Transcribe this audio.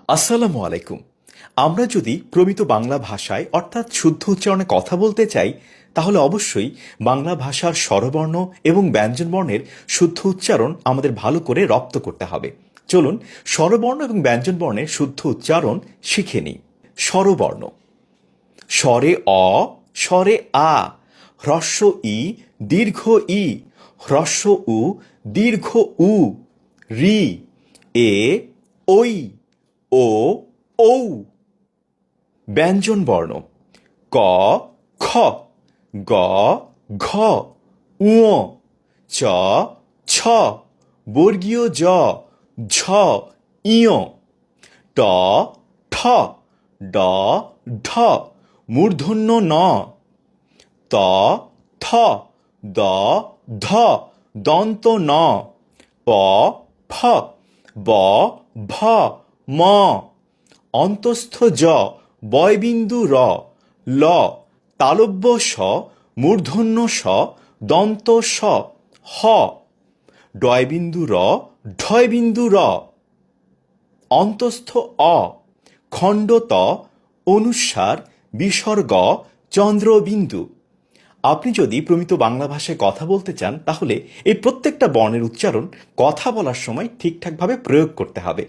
আসসালামু আলাইকুম। আমরা যদি প্রমিত বাংলা ভাষায় অর্থাৎ শুদ্ধ উচ্চারণে কথা বলতে চাই তাহলে অবশ্যই বাংলা ভাষার স্বরবর্ণ এবং ব্যঞ্জনবর্ণের শুদ্ধ উচ্চারণ আমাদের ভালো করে রপ্ত করতে হবে। চলুন স্বরবর্ণ এবং ব্যঞ্জনবর্ণের শুদ্ধ উচ্চারণ শিখে নিই। স্বরবর্ণ: স্বরে অ, স্বরে আ, হ্রস্ব ই, দীর্ঘ ই, হ্রস্ব উ, দীর্ঘ উ, রি, এ, ঐ, ও, ঔ। ব্যঞ্জন বর্ণ: ক, খ, গ, ঘ, ঙ, চ, ছ, বর্গীয় জ, ঝ, ইয়, ট, ঠ, ড, ঢ, মূর্ধন্য ন, ত, থ, দ, ধ, দন্ত ন, প, ফ, ব, ভ, ম, অন্তস্থ জ, বয়বিন্দু র, ল, তালব্য স, মূর্ধন্য স, দন্ত স, হ, ডয়বিন্দু র, ঢয়বিন্দু র, অন্তস্থ অ, খণ্ড ত, অনুস্বার, বিসর্গ, চন্দ্রবিন্দু। আপনি যদি প্রমিত বাংলা ভাষায় কথা বলতে চান তাহলে এই প্রত্যেকটা বর্ণের উচ্চারণ কথা বলার সময় ঠিকঠাকভাবে প্রয়োগ করতে হবে।